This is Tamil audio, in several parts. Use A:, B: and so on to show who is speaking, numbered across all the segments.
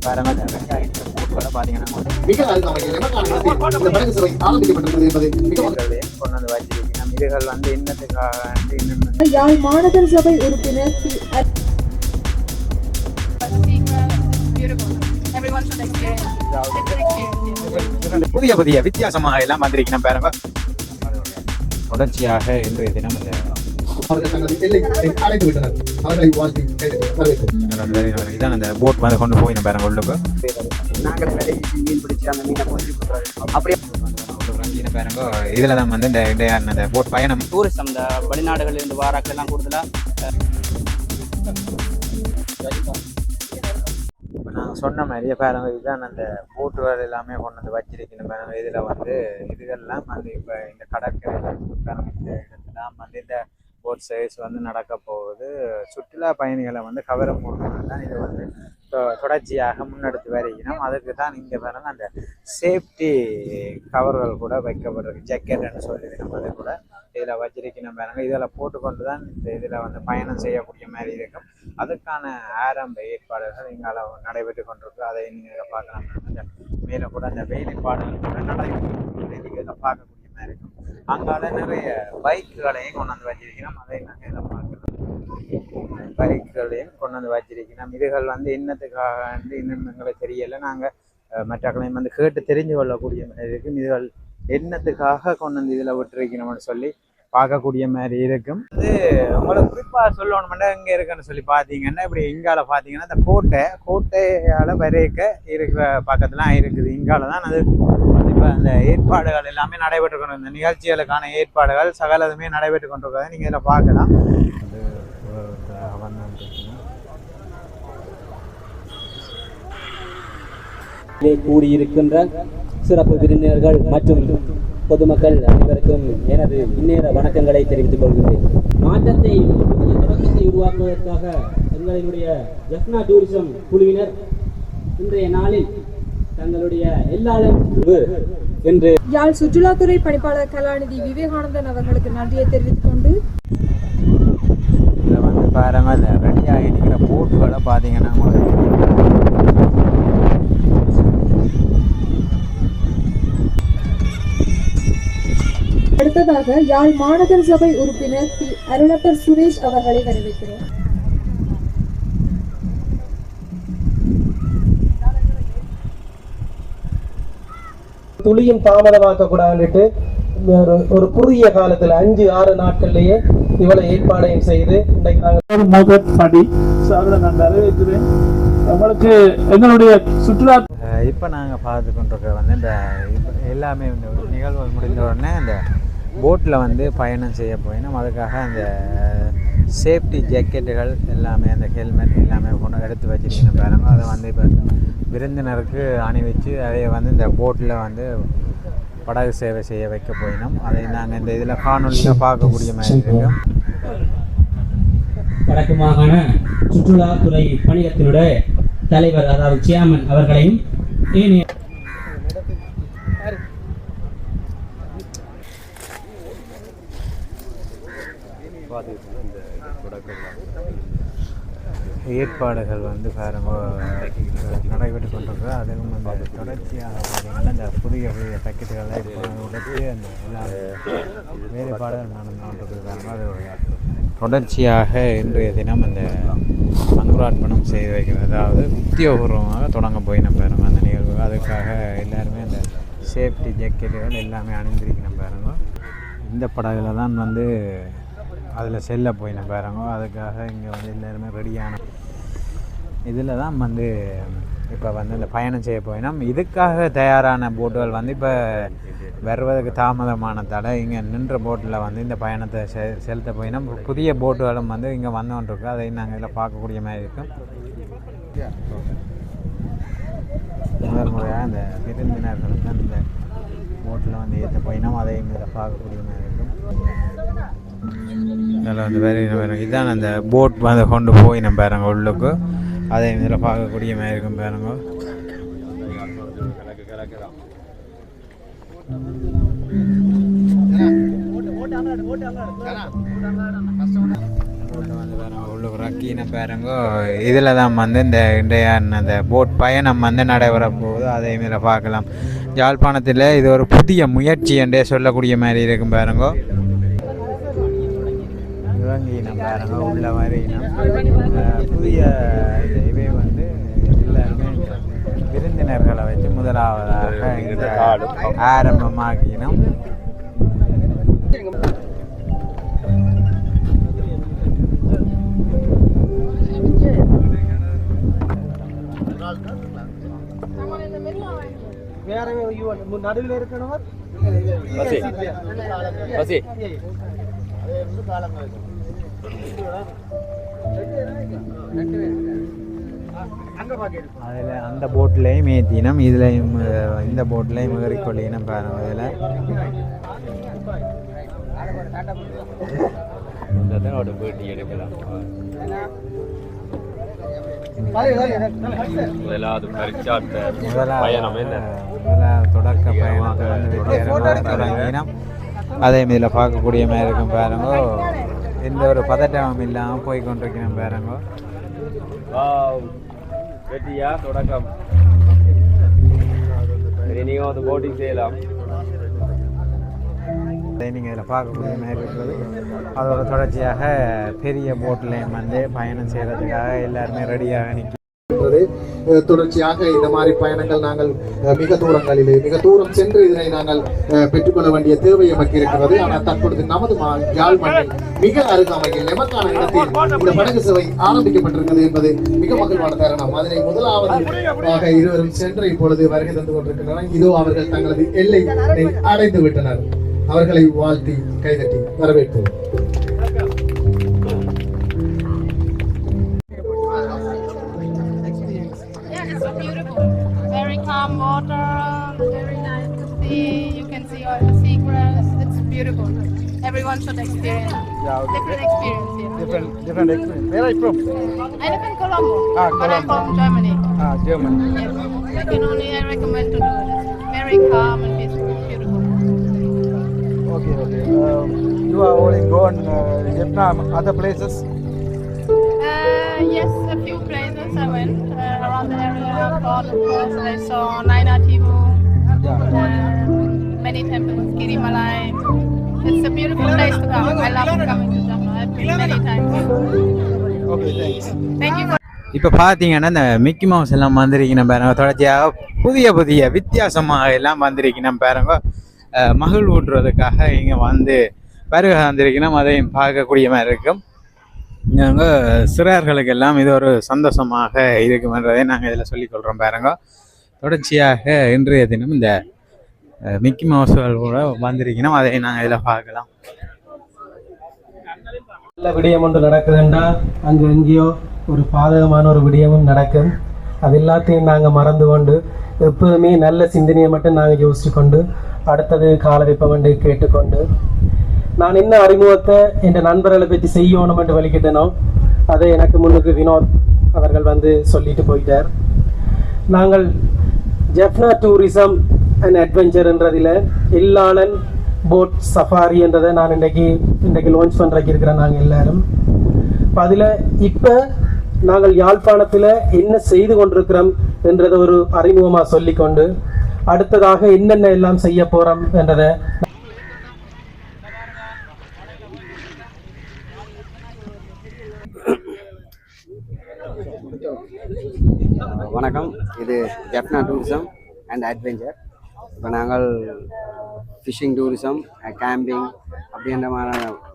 A: பாருங்க வெங்காயத்தை போட்டு பார்த்தீங்கன்னா கொண்டு வந்து வச்சிருக்கணும். இதுகள் வந்து இன்னத்துக்காக
B: யாழ் மாநகர சபை உறுப்பினர்
A: புதிய புதிய வித்தியாசமாக எல்லாம் வந்திருக்கணும். பாருங்க தொடர்ச்சியாக இன்றைய தினம் இதான் அந்த போட் வந்து கொண்டு போய் பாருங்க உள்ளுக்கு நாங்கள் மீன் பிடிச்சி அந்த மீனை அப்படியே பாருங்க. இதுல தான் வந்து இந்த போட் பயணம்
C: டூரிஸ்ட் அந்த வெளிநாடுகளில் இருந்து வாராக்கள் எல்லாம் கூடுதலாக
A: இப்போ நாங்கள் சொன்ன மாதிரியே பாருங்க இதுதான் அந்த போட்டுகள் எல்லாமே கொண்டு வந்து வச்சிருக்கணும். பாருங்க இதில் வந்து இதுகள்லாம் வந்து இப்போ இந்த கடற்கரையில் இந்த இடத்துலாம் வந்து இந்த போட் சர்வீஸ் வந்து நடக்க போகுது. சுற்றுலா பயணிகளை வந்து கவரும் போகிறது தான் இது வந்து தொடர்ச்சியாக முன்னெடுத்து வருகிறோம். அதுக்கு தான் இங்கே பாருங்க அந்த சேஃப்டி கவர்கள் கூட வைக்கப்படுறது ஜக்கெட்னு சொல்லிவிடும். அது கூட இதில் வச்சிருக்கணும். பாருங்க இதில் போட்டுக்கொண்டு தான் இந்த இதில் வந்து பயணம் செய்யக்கூடிய மாதிரி இருக்கும். அதுக்கான ஆரம்ப ஏற்பாடுகள் இங்கே நடைபெற்று கொண்டிருக்கு. அதை நீங்கள் பார்க்கலாம். அந்த மேலே கூட அந்த வேலைப்பாடுகள் கூட நடைபெற்று பார்க்கக்கூடிய மாதிரி இருக்கும். அங்கால நிறைய பைக்குகளையும் கொண்டு வந்து வச்சிருக்கிறோம். அதை நாங்கள் இதில் பார்க்கலாம். பைக்குகளையும் கொண்டு வந்து வச்சிருக்கிறோம். இதுகள் வந்து இன்னத்துக்காக இன்னும் எங்களுக்கு தெரியலை. நாங்கள் மற்றக்களையும் வந்து கேட்டு தெரிஞ்சு கொள்ளக்கூடிய மாதிரி இருக்கும். இதுகள் என்னத்துக்காக கொண்டு வந்து இதில் விட்டுருக்கணும்னு சொல்லி பார்க்கக்கூடிய மாதிரி இருக்கும். அது உங்களுக்கு குறிப்பாக சொல்லணும்னா இங்கே இருக்குன்னு சொல்லி பார்த்தீங்கன்னா இப்படி இங்கால பார்த்தீங்கன்னா இந்த கோட்டையால் வரைக்க இருக்கிற பக்கத்துலாம் இருக்குது. இங்கால தான் அது இப்போ அந்த ஏற்பாடுகள் எல்லாமே நடைபெற்று கொண்டு இந்த நிகழ்ச்சிகளுக்கான ஏற்பாடுகள் சகலதுமே நடைபெற்று கொண்டிருக்கிறத நீங்கள் இதில் பார்க்கலாம்.
D: கூடியிருக்கின்ற சிறப்பு விருந்தினர்கள் மற்றும் பொதுமக்கள் அனைவருக்கும் எனது இந்நேர வணக்கங்களை தெரிவித்துக் கொள்கிறேன். மாற்றத்தை புதிய தொடக்கத்தை உருவாக்குவதற்காக எங்களுடைய ஜஃப்னா டூரிசம் குழுவினர் இன்றைய நாளில் தங்களுடைய எல்லாரும் என்று
B: யாழ் சுற்றுலாத்துறை பணிப்பாளர் கலாநிதி விவேகானந்தன் அவர்களுக்கு நன்றியை தெரிவித்துக் கொண்டு
A: இதில் வந்து பாருங்க இந்த ரெடியாக இருக்கிற போட்டுகளை பார்த்தீங்கன்னா
B: அடுத்ததாக யாழ் மாநகர சபை உறுப்பினர் அருளப்பர் சுரேஷ் அவர்களை வரவேற்கிறோம்.
E: துளியும் தாமதமாக்க கூடாதுட்டு ஒரு குறுகிய காலத்துல 5-6 நாட்கள்லயே இவ்வளவு ஏற்பாடையும் செய்து இன்றைக்கு நாங்கள் முதல் படி நான் வரவேற்கிறேன். நம்மளுக்கு எங்களுடைய சுற்றுலா
A: இப்போ நாங்கள் பார்த்து கொண்டிருக்க வந்து இந்த எல்லாமே இந்த நிகழ்வுகள் முடிந்த உடனே இந்த போட்டில் வந்து பயணம் செய்ய போயினோம். அதுக்காக அந்த சேஃப்டி ஜாக்கெட்டுகள் எல்லாமே அந்த ஹெல்மெட் எல்லாமே கொண்டு எடுத்து வச்சுருக்கணும். பாருங்க அதை வந்து இப்போ விருந்தினருக்கு அணிவிச்சு அதை வந்து இந்த போட்டில் வந்து படகு சேவை செய்ய வைக்க போயினோம். அதை நாங்கள் இந்த இதில் காணொலியில் பார்க்கக்கூடிய மாதிரி இருக்கும்.
D: வடக்கு மாகாண சுற்றுலாத்துறை பணியத்தினுடைய தலைவர் அதாவது சேர்மன் அவர்களையும்
A: ஏற்பாடுகள் வந்து பாருங்க நடைபெற்று கொண்டிருக்கு. அதிலும் அந்த தொடர்ச்சியாக பார்த்தீங்கன்னா இந்த புதிய புதிய பேக்கெட்டுகளை உடைச்சி அந்த எல்லா வேறுபாடுகள் நடந்து கொண்டிருக்கிறாங்க. அது தொடர்ச்சியாக இன்றைய தினம் அந்த அங்குரார்ப்பணம் செய்து வைக்கிறது, அதாவது உத்தியோகபூர்வமாக தொடங்க போய் நம்ம பாருங்க அந்த நிகழ்வு. அதுக்காக எல்லாருமே அந்த சேஃப்டி ஜாக்கெட்டுகள் எல்லாமே அணிந்திருக்கணும் பாருங்க. இந்த படகுல தான் வந்து அதில் செல்ல போயின பாருங்க. அதுக்காக இங்கே வந்து எல்லாருமே ரெடியான இதில் தான் வந்து இப்போ வந்து இந்த பயணம் செய்ய போயினோம். இதுக்காக தயாரான போட்டுகள் வந்து இப்போ வருவதற்கு தாமதமானதால் இங்கே நின்ற போட்டில் வந்து இந்த பயணத்தை செலுத்த போயினோம். புதிய போட்டுகளும் வந்து இங்கே வந்தோன்றிருக்கு. அதை நாங்கள் இதில் பார்க்கக்கூடிய மாதிரி இருக்கும். முதல் முறையாக இந்த விருந்தினர்களுக்கு தான் இந்த போட்டில் வந்து ஏற்ற போயினோம். அதையும் இதில் பார்க்கக்கூடிய மாதிரி இருக்கும். இதில் வந்து வேறு இதுதான் அந்த போட் வந்து கொண்டு போய் நம்ம பாருங்க உள்ளுக்கு. அதையும் இதில் பார்க்கக்கூடிய மாதிரி இருக்கும் பாருங்க. வந்து பாருங்க உள்ளுக்கு ரக்கீனை பாருங்க. இதில் தான் வந்து இந்த இன்றைய அந்த போட் பயணம் வந்து நடைபெற போகுது. அதே மாரி பார்க்கலாம். யாழ்ப்பாணத்தில் இது ஒரு புதிய முயற்சி என்றே சொல்லக்கூடிய மாதிரி இருக்கும் பாருங்க. இவங்கீனம் பாருங்க உள்ள மாதிரினம் புதிய இவை வந்து எல்லாருமே விருந்தினர்களை வச்சு முதலாவதாக இந்த ஆரம்பமாகினோம்.
E: நடுவில் இருக்கணும்.
A: அதில் அந்த போட்லேயும் ஏற்றினோம், இதுலேயும் இந்த போட்லேயும் ஏறிக்கொள்ளினோம் பாருங்க. இதில் பேட்டி எடுக்கலாம். முதலாவது தொடக்க பயணத்தை வந்து தொடங்கினோம். அதே இதில் பார்க்கக்கூடிய மாதிரி இருக்கும் பாருங்க. எந்த ஒரு பதட்டமும் இல்லாமல் போய் கொண்டிருக்கணும் பாருங்க.
F: வெட்டியா தொடக்கம் நீங்கள் வந்து போட்டிங் செய்யலாம்.
A: நீங்கள் இதில் பார்க்கக்கூடிய மாதிரி இருக்கிறது. அதோட தொடர்ச்சியாக பெரிய போட்லேயும் வந்து பயணம் செய்கிறதுக்காக எல்லாருமே ரெடியாக நிற்க
G: தொடர்ச்சியாக இந்த மாதிரி பயணங்கள் நாங்கள் மிக தூரம் சென்று இதனை நாங்கள் பெற்றுக்கொள்ள வேண்டிய தேவை நமக்கு இருக்கிறது. ஆனால் தற்பொழுது நமது யாழ் மண்ணில் மிக அருகாமையில் நமக்கான இடத்தில் இந்த படகு சேவை ஆரம்பிக்கப்பட்டிருக்கிறது என்பது மிக மகிழ்வான தருணம். அதனை முதலாவது இருவரும் சென்று இப்பொழுது வருகை தந்து கொண்டிருக்கின்றனர். இதோ அவர்கள் தங்களது எல்லை அடைந்து விட்டனர். அவர்களை வாழ்த்தி கைதட்டி வரவேற்போம்.
H: Very calm water, very nice to see. You can see all the seagrass. It's beautiful. Everyone should experience. Different experience here.
A: Different experience. Where are you from?
H: I live in Colombo, but I'm from Germany.
A: Germany.
H: Yes. I recommend to do it. It's very calm and peaceful. Beautiful.
A: Okay. You are only gone Vietnam, other places?
H: Yes, a few places I went around the area. Of course, I saw Naina Tibu, many temples, Kiri Malay. It's a beautiful place to come. I love coming to Jaffna. I've been many times.
A: Okay, thanks.
H: Thank you.
A: இப்போ பார்த்தீங்கன்னா இந்த மிக்கி மவுஸ் எல்லாம் வந்திருக்கணும் பாருங்க. தொடர்ச்சியாக புதிய வித்தியாசமாக எல்லாம் வந்திருக்கணும் பாருங்க. மகிழ் ஊட்டுறதுக்காக இங்கே வந்து வருகை வந்திருக்கணும். அதையும் பார்க்கக்கூடிய மாதிரி இருக்கும். நாங்கள் சிறார்களுக்கு எல்லாம் இது ஒரு சந்தோஷமாக இருக்குமென்றதை நாங்கள் இதில் சொல்லிக்கொள்கிறோம் பாருங்க. தொடர்ச்சியாக இன்றைய தினம் இந்த மிக்கி மவுஸ்கள் கூட வந்திருக்கணும். அதை நாங்கள் இதில் பார்க்கலாம்.
E: நல்ல விடயம் ஒன்று நடக்குதுண்டா அங்கே எங்கேயோ ஒரு பாதகமான ஒரு விடயமும் நடக்கும். அது எல்லாத்தையும் நாங்கள் மறந்து கொண்டு எப்போதுமே நல்ல சிந்தனையை மட்டும் நாங்கள் யோசிச்சு கொண்டு அடுத்தது கால வைப்பவண்டு கேட்டுக்கொண்டு நான் என்ன அறிமுகத்தை என் நண்பர்களை பற்றி செய்யணும் என்று வலிக்கிட்டனோ அதை எனக்கு முன்னுக்கு வினோத் அவர்கள் வந்து சொல்லிட்டு போயிட்டார். நாங்கள் ஜெஃப்னா டூரிசம் அண்ட் அட்வென்ச்சர்ன்றதில் எல்லாளன் போட் சஃபாரி என்றதை நான் இன்றைக்கு லான்ச் பண்ணுறக்கு இருக்கிறேன். நாங்கள் எல்லாரும் இப்போ அதில் இப்போ நாங்கள் யாழ்ப்பாணத்தில் என்ன செய்து கொண்டிருக்கிறோம் என்றதை ஒரு அறிமுகமாக சொல்லிக்கொண்டு அடுத்ததாக என்னென்ன எல்லாம் செய்ய போகிறோம் என்றதை
C: வணக்கம். இது ஜெஃப்னா டூரிசம் அண்ட் அட்வென்ச்சர். இப்போ நாங்கள் ஃபிஷிங் டூரிசம், கேம்பிங் அப்படின்ற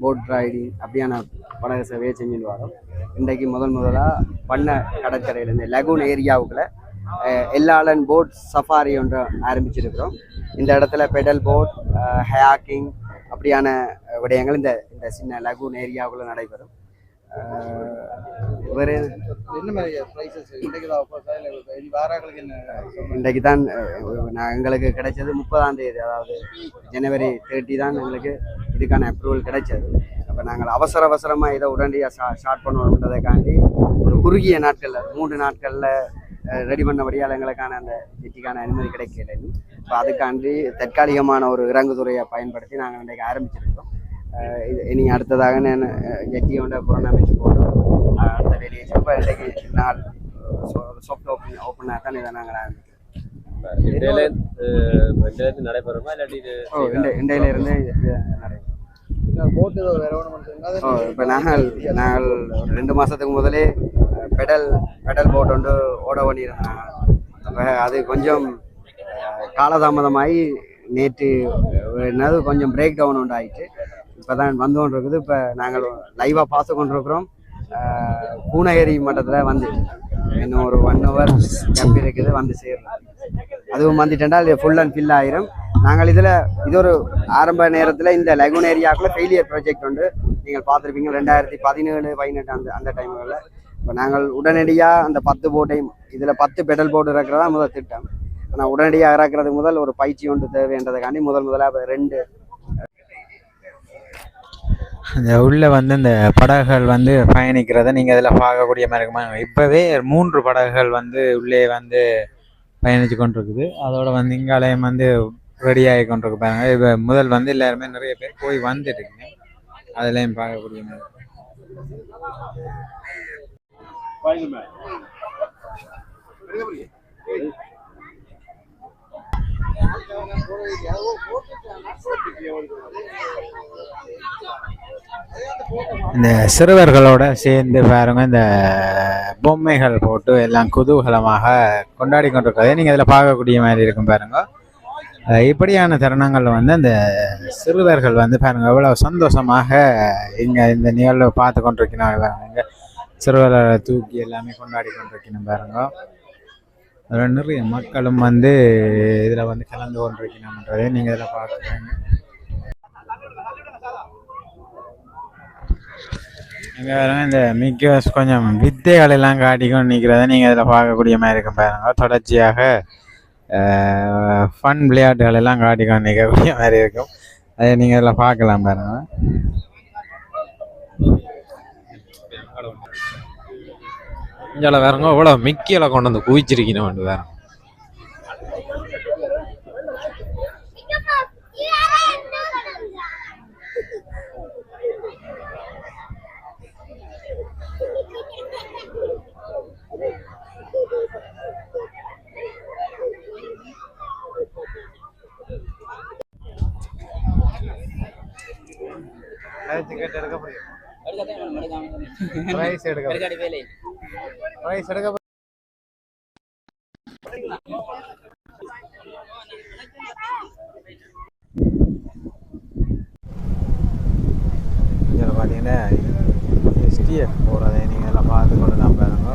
C: போட் ரைடிங் அப்படியான படகு சேவையை செஞ்சுட்டு வரோம். இன்றைக்கு முதலாக பண்ண கடற்கரையில் இந்த லகூன் ஏரியாவுக்குள்ள எல்லாளன் போட் சஃபாரி ஒன்று ஆரம்பிச்சிருக்கிறோம். இந்த இடத்துல பெடல் போட், ஹேக்கிங் அப்படியான விடயங்கள் இந்த சின்ன லகூன் ஏரியாவுக்குள்ள நடைபெறும். வேறு இன்றைக்கு தான் எங்களுக்கு கிடைச்சது 30ஆம் தேதி, அதாவது ஜனவரி 30 தான் எங்களுக்கு இதுக்கான அப்ரூவல் கிடைச்சது. அப்போ நாங்கள் அவசரமாக இதை உடனடியாக ஸ்டார்ட் பண்ணணுன்றதைக்காண்டி ஒரு குறுகிய நாட்களில் 3 நாட்களில் ரெடி பண்ணபடியால் எங்களுக்கான அந்த ஜெட்டிக்கான அனுமதி கிடைக்கல. இப்போ அதுக்காண்டி தற்காலிகமான ஒரு இறங்குதுறையை பயன்படுத்தி நாங்கள் இன்றைக்கு ஆரம்பிச்சிருக்கோம். இது இனி அடுத்ததாக நான் ஜெட்டியோட புறநமைச்சு போட்டோம் அடுத்த வேலையை இப்போ இன்றைக்கு நாள் சாஃப்ட் ஓப்பனாக தான் இதை நாங்கள்
F: இருந்து நடைபெறுமா இல்லாட்டி
C: இண்டையிலிருந்து நடைபெறும். இப்போ நாங்கள் 2 மாதத்துக்கு முதலே பெடல் போட் ஒன்று ஓட பண்ணியிருந்தாங்க. அப்போ அது கொஞ்சம் காலதாமதமாகி நேற்று என்னது கொஞ்சம் பிரேக் டவுன் ஒன்று ஆகிட்டு இப்போ தான் வந்து கொண்டு இருக்குது. இப்போ நாங்கள் லைவாக பார்த்து கொண்டிருக்கிறோம். பூனகிரி மட்டத்தில் வந்துட்டு இன்னும் ஒரு 1 hour கேப் இருக்குது வந்து சேரலாம். அதுவும் வந்துட்டேன்டா ஃபுல் அண்ட் ஃபில் ஆயிரும். நாங்கள் இது ஒரு ஆரம்ப நேரத்தில் இந்த லெகுன் ஏரியாவுக்குள்ள ஃபெயிலியர் ப்ராஜெக்ட் உண்டு, நீங்கள் பார்த்துருப்பீங்க 2017-18 அந்த டைம்களில். இப்போ நாங்கள் உடனடியாக அந்த 10 போட்டையும் இதில் 10 பெடல் போட்டு இறக்குறதா முதல் திட்டம். ஆனால் உடனடியாக இறக்குறதுக்கு முதல் ஒரு பயிற்சி ஒன்று தேவைன்றதுக்காண்டி முதலாக 2
A: அந்த உள்ளே வந்து இந்த படகுகள் வந்து பயணிக்கிறத நீங்கள் இதில் பார்க்கக்கூடிய மாதிரி இருக்குமா. இப்போவே 3 படகுகள் வந்து உள்ளே வந்து பயணித்து கொண்டிருக்குது. அதோட வந்து இங்காலயம் வந்து ரெடி ஆகி கொண்டிருக்கு பாருங்க. இப்போ முதல் வந்து எல்லாருமே நிறைய பேர் போய் வந்துட்டு இருக்குங்க, அதுலேயும் பார்க்கக்கூடிய மாதிரி. இந்த சிறுவர்களோட சேர்ந்து பாருங்க இந்த பொம்மைகள் போட்டு எல்லாம் குதூகலமாக கொண்டாடி கொண்டிருக்கிறதே நீங்கள் இதில் பார்க்கக்கூடிய மாதிரி இருக்கும் பாருங்க. இப்படியான தருணங்கள் வந்து அந்த சிறுவர்கள் வந்து பாருங்க எவ்வளோ சந்தோஷமாக இங்கே இந்த நிகழ்வை பார்த்து கொண்டிருக்கணும் பாருங்க. இங்கே சிறுவர்களை தூக்கி எல்லாமே கொண்டாடி கொண்டிருக்கணும் பாருங்க. அதில் நிறைய மக்களும் வந்து இதில் வந்து கலந்து கொண்டிருக்கணும்ன்றதே நீங்கள் இதில் பார்க்குறீங்க. இங்கே பாருங்க இந்த மிக்கஸ் கொஞ்சம் வித்தைகள் எல்லாம் காட்டிக்கொண்டு நிற்கிறத நீங்கள் இதில் பார்க்கக்கூடிய மாதிரி இருக்கும் பாருங்க. தொடர்ச்சியாக ஃபன் விளையாட்டுகள் எல்லாம் காட்டிக்கொண்டு நிற்கக்கூடிய மாதிரி இருக்கும், அதை நீங்கள் இதில் பார்க்கலாம் பாருங்க.
I: இங்கே வேறங்க இவ்வளோ மிக்கியில கொண்டு வந்து குவிச்சிருக்கணும் வேற.
A: இதில் பார்த்தீங்கன்னா STF போகிறதை நீங்கள் எல்லாம் பார்த்து கொண்டு தான் பாருங்க.